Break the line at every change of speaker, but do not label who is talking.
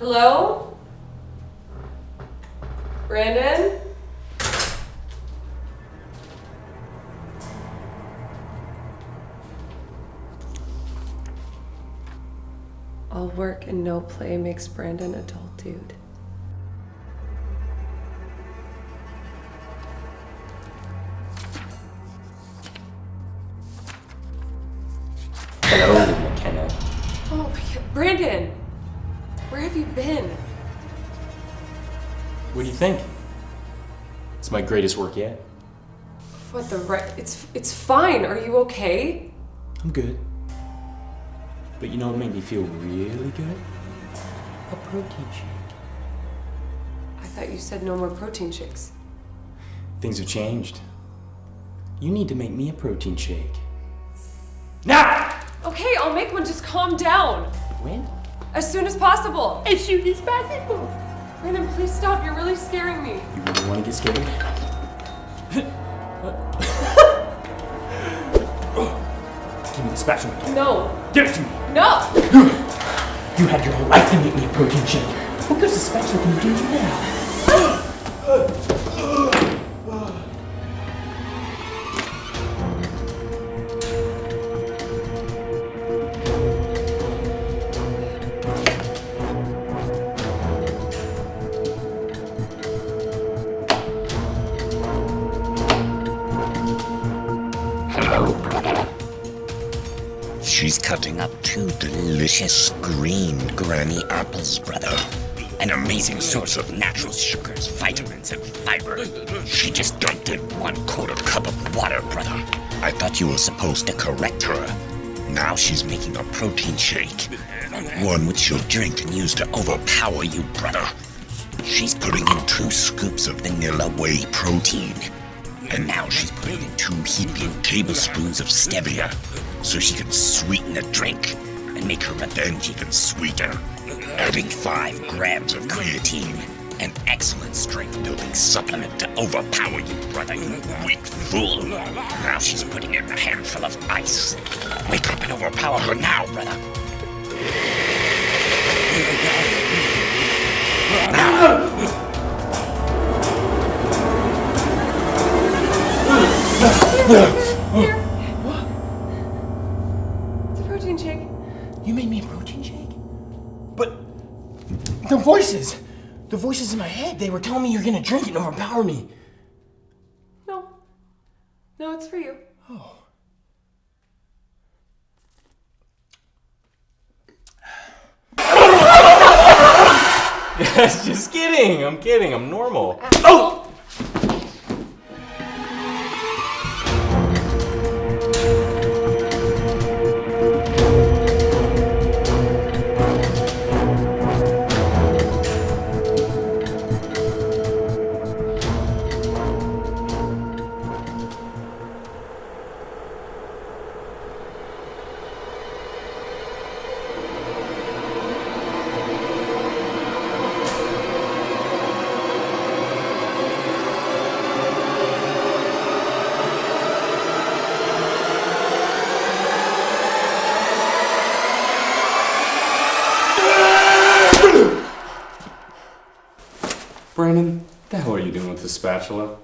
Hello? Brandon? All work and no play makes Brandon a dull dude.
Hello, McKenna.
Oh my God. Brandon! Where have you been?
What do you think? It's my greatest work yet.
What the right? It's fine. Are you okay?
I'm good. But you know what made me feel really good? A protein shake.
I thought you said no more protein shakes.
Things have changed. You need to make me a protein shake. Now!
Okay, I'll make one. Just calm down.
When?
As soon as possible.
As soon as possible.
Brandon, please stop. You're really scaring me.
You really want to get scared? Give me the spatula.
No.
Give it to me.
No.
You had your whole life to make me a protein shake. What goes the spatula can you do now?
Hello, brother. She's cutting up 2 delicious green granny apples, brother. An amazing source of natural sugars, vitamins, and fiber. She just dumped in 1/4 cup of water, brother. I thought you were supposed to correct her. Now she's making a protein shake. One which she'll drink and use to overpower you, brother. She's putting in 2 scoops of vanilla whey protein. And now she's putting in 2 heaping tablespoons of stevia so she can sweeten the drink and make her revenge even sweeter. Adding 5 grams of creatine, an excellent strength-building supplement to overpower you, brother, you weak fool. Now she's putting in a handful of ice. Wake up and overpower her now, brother.
Here. It's a protein shake.
You made me a protein shake? But the voices in my head, they were telling me you're gonna drink it and overpower me.
No. No, it's for you.
Oh. Just kidding. I'm kidding. I'm normal. Oh! Brandon, what the hell are you doing with this spatula?